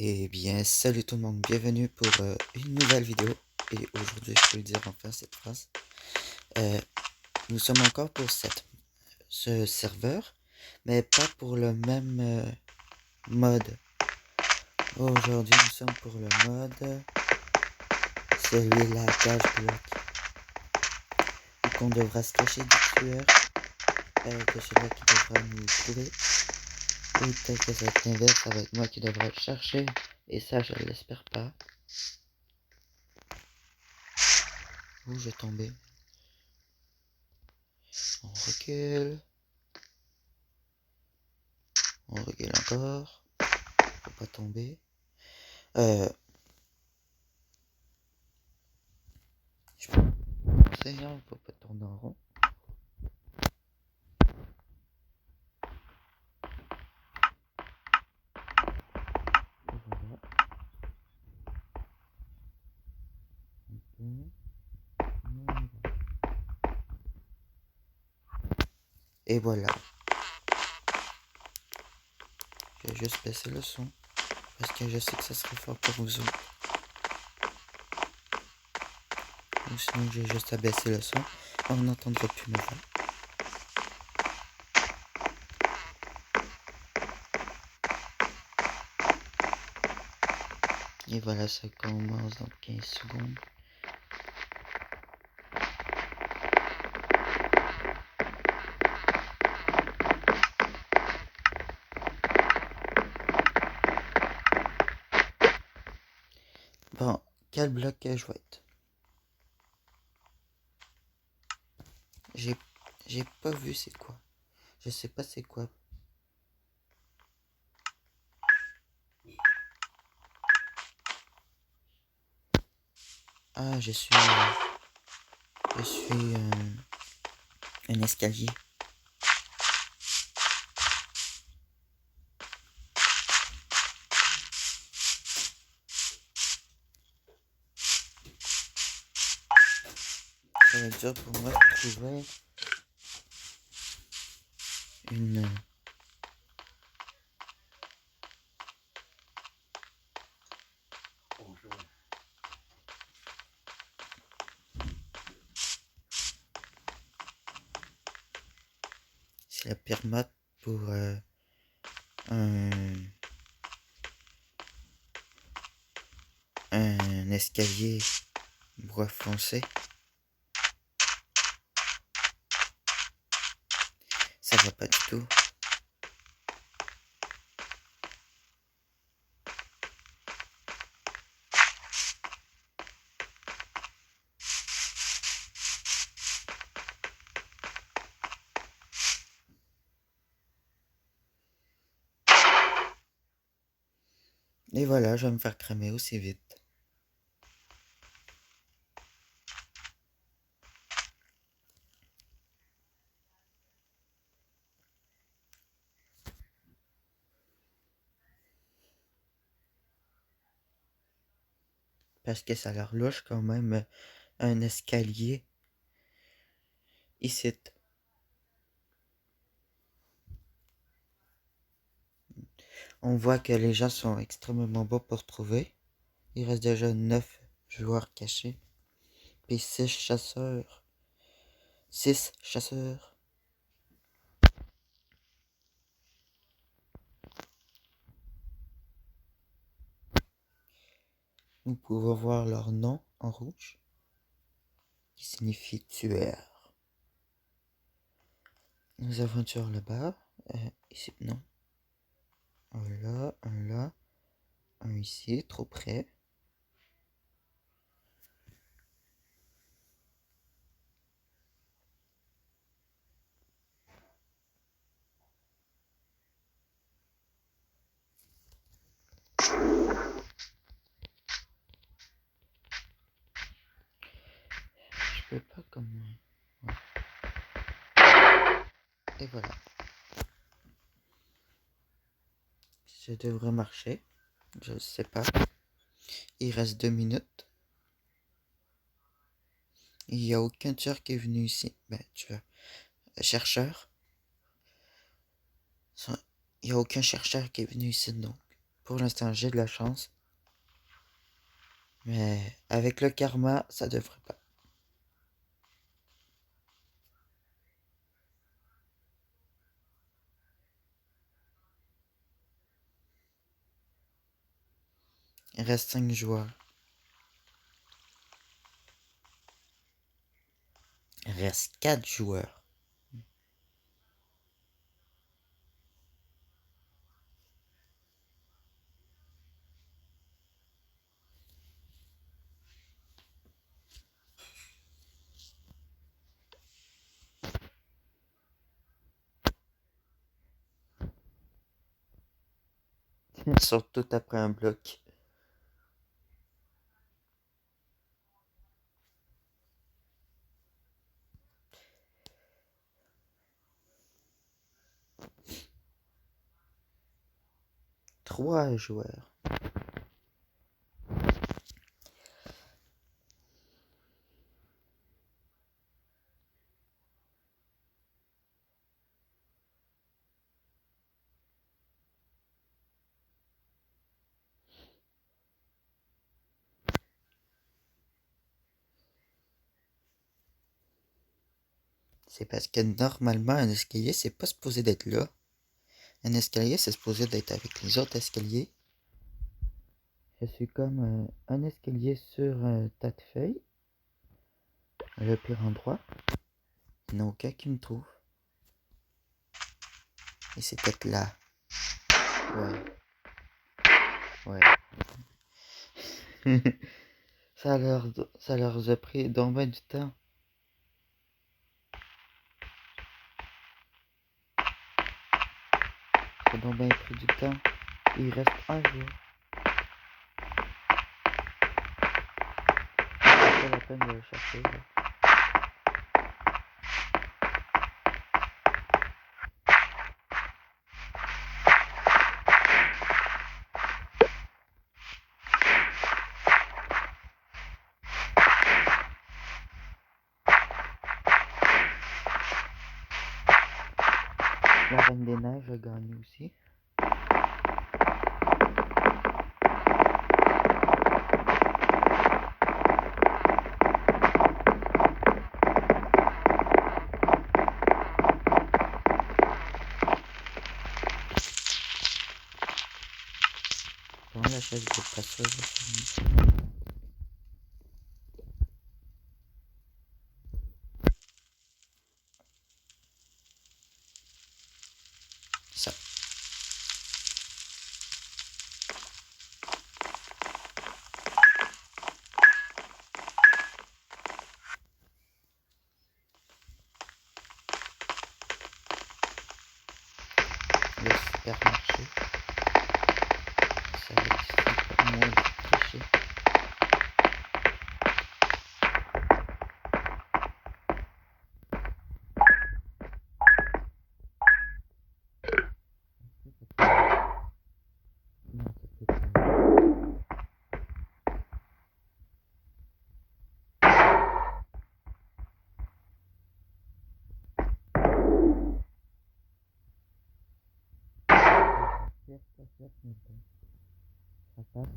Eh bien, salut tout le monde, bienvenue pour une nouvelle vidéo. Et aujourd'hui, je peux le dire enfin cette phrase. Euh, nous sommes encore pour ce serveur, mais pas pour le même mode. Aujourd'hui, nous sommes pour le mode celui-là, cage bloc. Et qu'on devra se cacher du tueur, de celui qui devra nous trouver. Ou peut-être que ça va être l'inverse, ça va être moi qui devra le chercher. Et ça, je l'espère pas. Où je vais tomber. On recule. On recule encore. Faut pas tomber. Je peux avancer, hein, faut pas tourner en rond. Et voilà. Je vais juste baisser le son. Parce que je sais que ça serait fort pour vous autres. Ou sinon j'ai juste à baisser le son. On n'entendra plus ma voix. Et voilà, ça commence dans 15 secondes. Bon, quel bloc je vais être? J'ai pas vu c'est quoi. Je sais pas c'est quoi. Ah, je suis un escalier. Ça va être dur pour moi de trouver une... C'est la pire map pour un escalier bois foncé. Ça va pas du tout. Et voilà, je vais me faire cramer aussi vite. Parce que ça a l'air louche quand même, un escalier ici. On voit que les gens sont extrêmement beaux pour trouver. Il reste déjà 9 joueurs cachés. Puis 6 chasseurs. 6 chasseurs. Nous pouvons voir leur nom en rouge, qui signifie tueur. Nous avons un tueur là-bas. Ici, non. Un là, un ici, trop près. Je peux pas comme... Ouais. Et voilà. Ça devrait marcher. Je ne sais pas. Il reste 2 minutes. Il n'y a aucun tueur qui est venu ici. Ben, tueur. Chercheur. Il n'y a aucun chercheur qui est venu ici, donc. pour l'instant, j'ai de la chance. Mais avec le karma, ça devrait pas. Il reste 5 joueurs. Il reste 4 joueurs. Ils sont tout après un bloc. Trois joueurs. C'est parce que normalement, un escalier, c'est pas supposé d'être là. Un escalier, c'est supposé d'être avec les autres escaliers. Je suis comme un escalier sur un tas de feuilles. Le pire endroit. Il n'y en a aucun qui me trouve. Et c'est peut-être là. Ouais. Ouais. ça leur a pris donc ben du temps. Ça a donc ben pris du temps. Et il reste un joueur. C'est pas la peine de le chercher. Là. La Reine des Neiges a gagné aussi. Comment la chaise de passeur ça. Le supermarché. Ça va être difficile pour moi de tricher. Non, ça peut pas. Ça passe.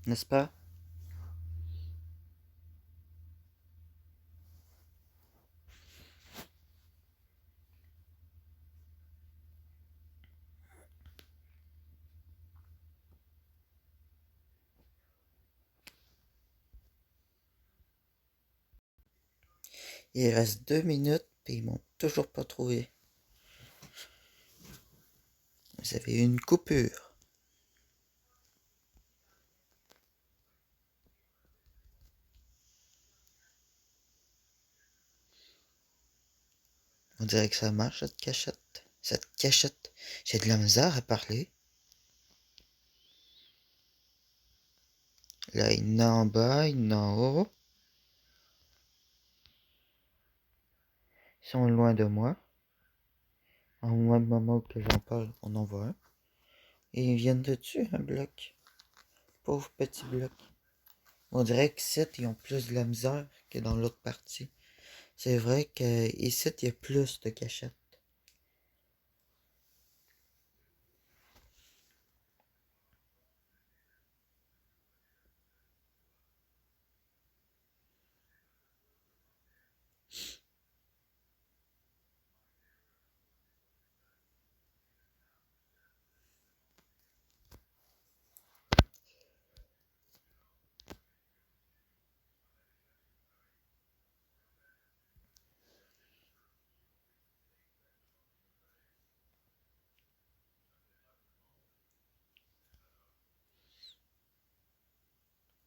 N'est-ce pas? Il reste 2 minutes et ils m'ont toujours pas trouvé. Vous avez eu une coupure. On dirait que ça marche cette cachette. Cette cachette. J'ai de la misère à parler. Là, il y en a en bas, il y en a en haut. Ils sont loin de moi. Au même moment que j'en parle, on en voit un. Et ils viennent de tuer un bloc. Pauvre petit bloc. On dirait qu'ici, ils ont plus de la misère que dans l'autre partie. C'est vrai qu'ici, il y a plus de cachettes.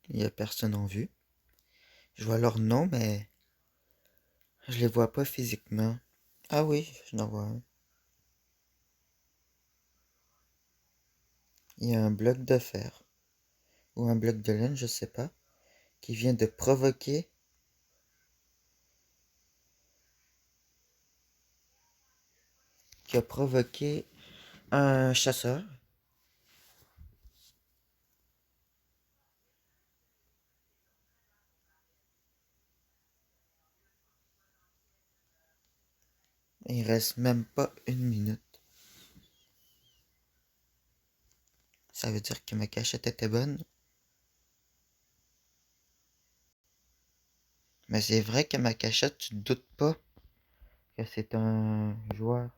Il y a personne en vue. Je vois leur nom, mais je les vois pas physiquement. Ah oui, je n'en vois un. Il y a un bloc de fer, ou un bloc de laine, je sais pas, qui vient de provoquer, qui a provoqué un chasseur. Il reste même pas une minute. Ça veut dire que ma cachette était bonne. Mais c'est vrai que ma cachette, tu te doutes pas que c'est un joueur.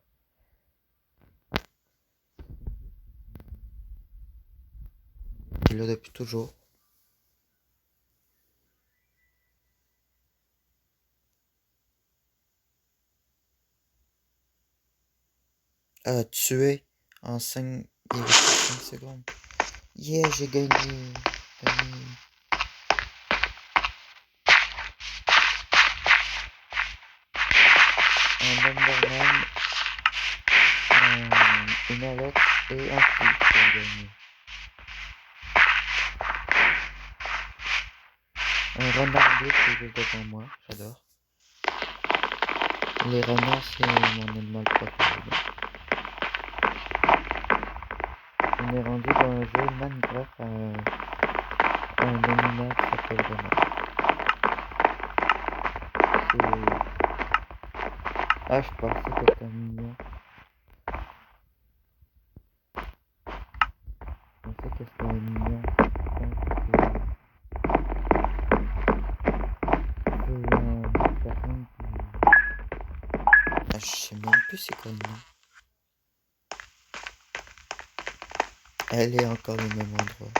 Il est là depuis toujours. A tué en 5, il restait 5 secondes. Yeah, j'ai gagné. Gagné. Un Bomberman, une Alex et un Steve qui ont gagné. Un renard bleu qui est juste devant moi, j'adore. Les renards, c'est mon animal préféré. On est rendu dans un jeu Minecraft à un animal qui s'appelle renard. Ah, je pensais que c'était mignon. Je pensais que c'était mignon. C'est une personne qui... Ah, je sais même plus c'est quoi le nom. Elle est encore au même endroit.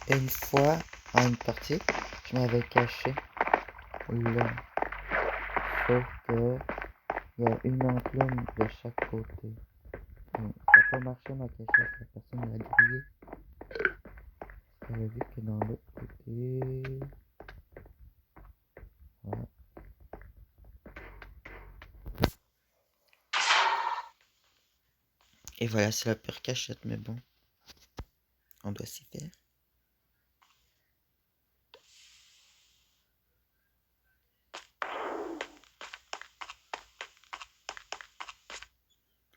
Et une fois, à une partie, je m'avais caché là. Sauf que il y a une enclume de chaque côté. Donc, ça n'a pas marché ma cachette, la personne l'a grillée. Elle a vu que dans l'autre côté... Voilà. Et voilà, c'est la pire cachette, mais bon, on doit s'y faire.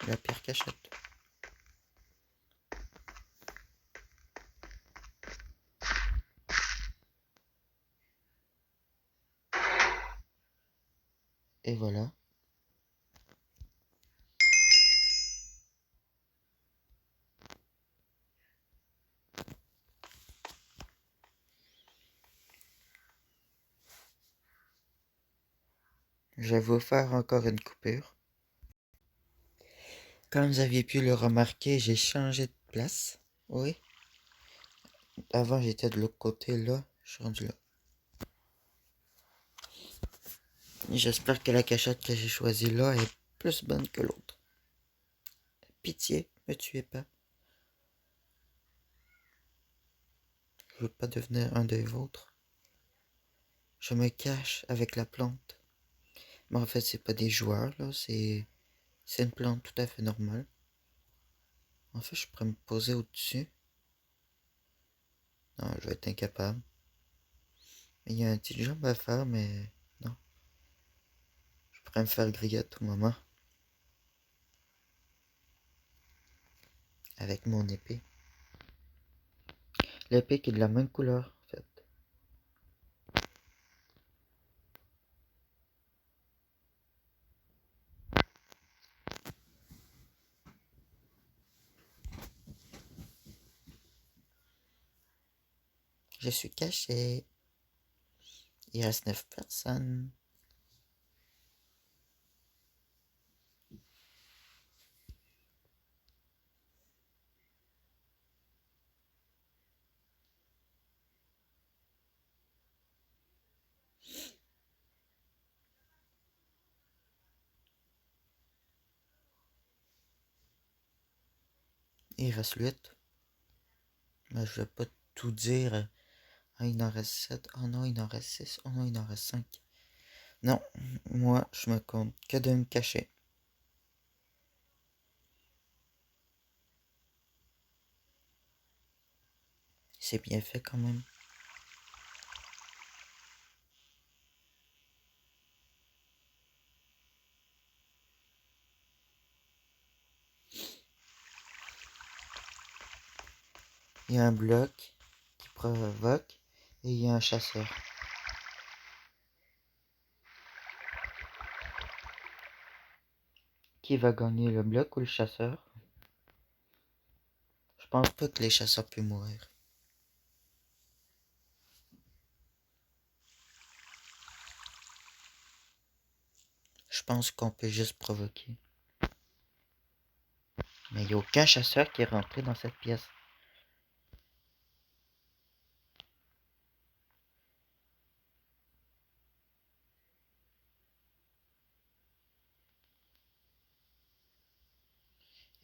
La pire cachette. Et voilà. Je vais vous faire encore une coupure. Comme vous aviez pu le remarquer, j'ai changé de place. Oui. Avant, j'étais de l'autre côté, là. Je suis rendu là. J'espère que la cachette que j'ai choisie là est plus bonne que l'autre. Pitié, me tuez pas. Je veux pas devenir un des vôtres. Je me cache avec la plante. Mais en fait, c'est pas des joueurs, là. C'est une plante tout à fait normale. En fait, je pourrais me poser au-dessus. Non, je vais être incapable. Il y a un petit jump à faire, mais non. Je pourrais me faire griller à tout moment. Avec mon épée. L'épée qui est de la même couleur, en fait. Je suis caché. Il reste 9 personnes. Il reste 8. Mais je vais pas tout dire. Ah, il en reste 7. Oh non, il en reste 6. Oh non, il en reste 5. Non, moi, je me compte que de me cacher. C'est bien fait quand même. Il y a un bloc qui provoque et il y a un chasseur. Qui va gagner, le bloc ou le chasseur? Je pense pas que les chasseurs puissent mourir. Je pense qu'on peut juste provoquer. Mais il n'y a aucun chasseur qui est rentré dans cette pièce.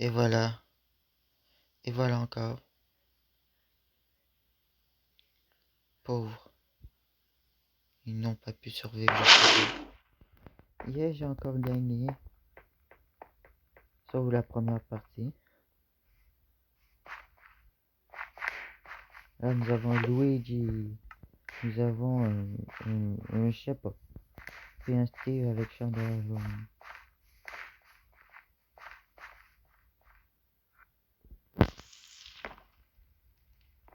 Et voilà. Et voilà encore. Pauvres. Ils n'ont pas pu survivre. Yeah, j'ai encore gagné. Sauf la première partie. Là, nous avons Luigi. Nous avons je sais pas. Puis un Steve avec Chandler.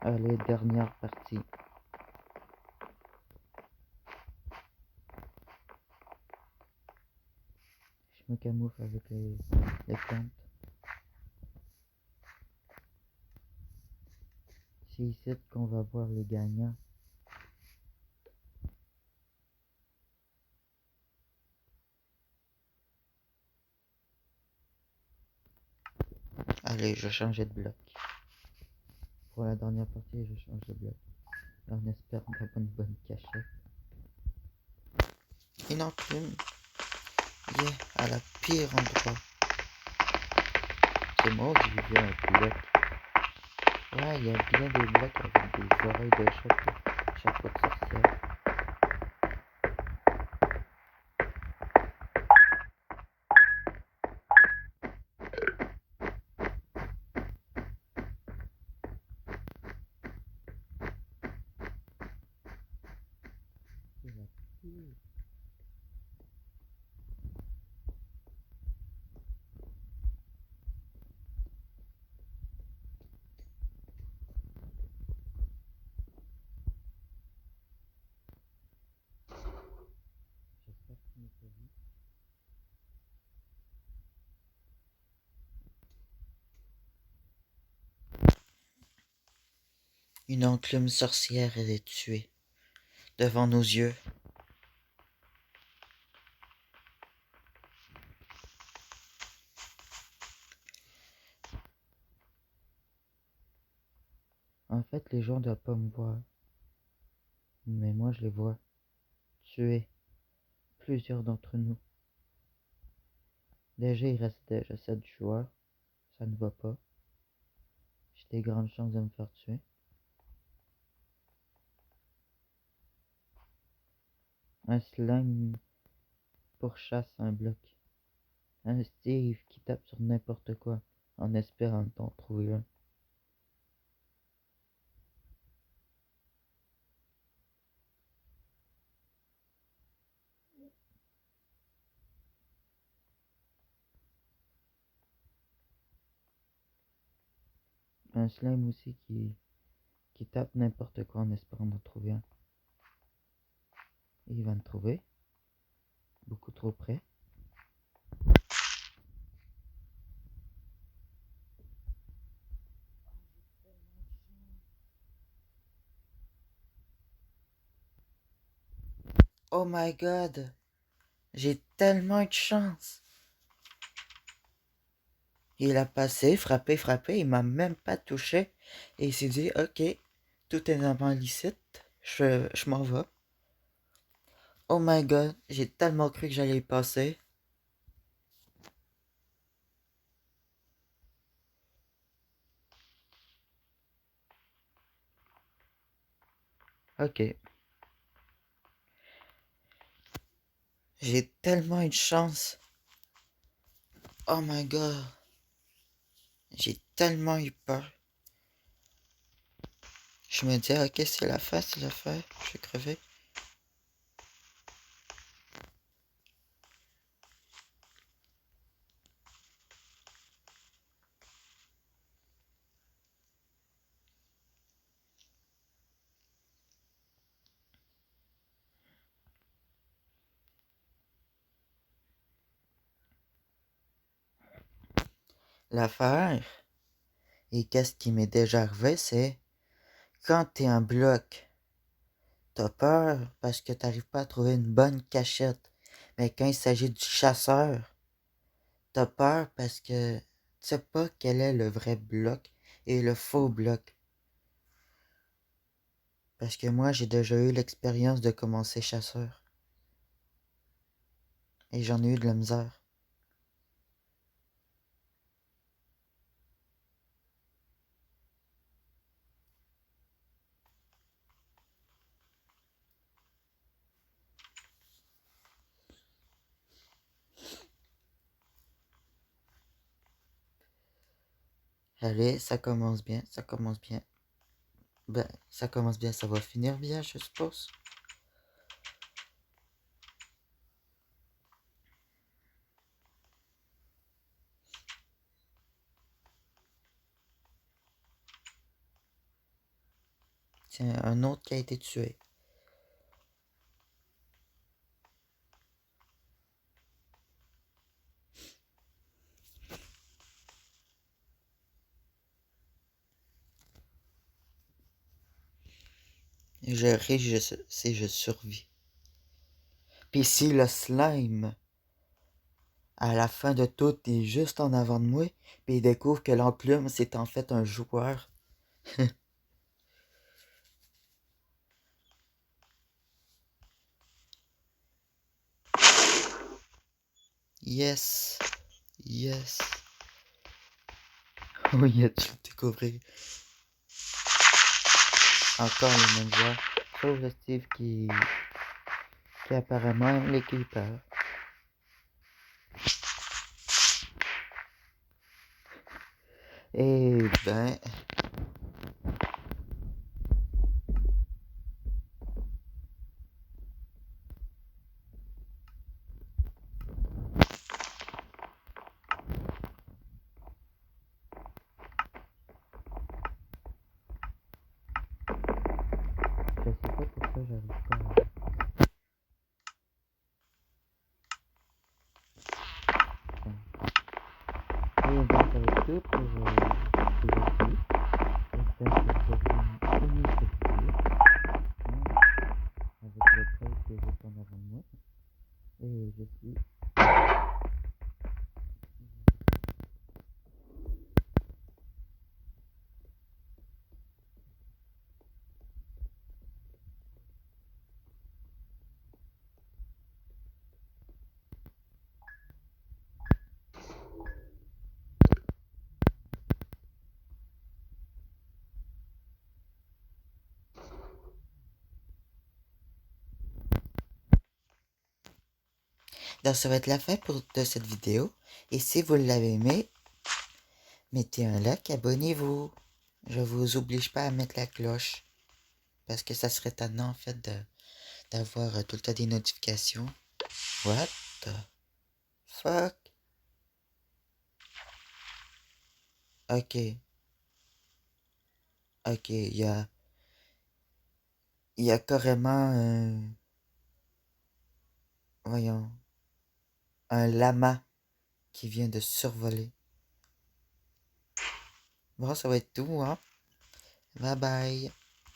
Allez, dernière partie. Je me camoufle avec les plantes. C'est ici qu'on va voir les gagnants. Allez, je vais changer de bloc. Pour la dernière partie, je change de bloc. On espère d'avoir une bonne cachette. Une enclume. Yeah, à la pire endroit. C'est moi qui vivais un bloc. Ouais, il y a bien des blocs avec des oreilles de chapeau de sorcière. C'est la pire. J'espère que tu m'as pas vu. Une enclume sorcière est tuée devant nos yeux. En fait, les gens doivent pas me voir. Mais moi, je les vois. Tuer plusieurs d'entre nous. Déjà, il reste déjà 7 joueurs. Ça ne va pas. J'ai des grandes chances de me faire tuer. Un slime pourchasse un bloc. Un Steve qui tape sur n'importe quoi en espérant t'en trouver un. Un slime aussi qui tape n'importe quoi en espérant en trouver un. Et il va me trouver. Beaucoup trop près. Oh my god. J'ai tellement eu de chance. Il a passé, frappé, frappé. Il m'a même pas touché. Et il s'est dit, ok, tout est normalement licite. Je m'en vais. Oh my god. J'ai tellement cru que j'allais y passer. Ok. J'ai tellement eu de chance. Oh my god. J'ai tellement eu peur. Je me dis, ok, c'est la fin, c'est la fin. Je vais crever. L'affaire, et qu'est-ce qui m'est déjà arrivé, c'est quand t'es en bloc, t'as peur parce que t'arrives pas à trouver une bonne cachette. Mais quand il s'agit du chasseur, t'as peur parce que tu sais pas quel est le vrai bloc et le faux bloc. Parce que moi, j'ai déjà eu l'expérience de commencer chasseur. Et j'en ai eu de la misère. Allez, ça commence bien, ça commence bien. Ben, ça commence bien, ça va finir bien, je suppose. Tiens, un autre qui a été tué. Et je ris, je survis. Puis si le slime, à la fin de tout, est juste en avant de moi, puis il découvre que l'enclume, c'est en fait un joueur. Yes, yes. Oui, il a dû découvrir. Encore les mêmes joueurs. Sauf le Steve qui apparemment aime les keepers. Eh ben, je sais pas pourquoi j'arrive pas à... Et donc, ça va être tout pour aujourd'hui. J'espère que vous avez aimé cette vidéo. Avec le code que j'ai en avant de moi. Et je suis... Donc, ça va être la fin de cette vidéo. Et si vous l'avez aimé, mettez un like, abonnez-vous. Je vous oblige pas à mettre la cloche. Parce que ça serait tannant, en fait, d'avoir tout le temps des notifications. What the fuck? Ok. Ok, il y a carrément voyons, un lama qui vient de survoler. Bon, ça va être tout, hein? Bye bye.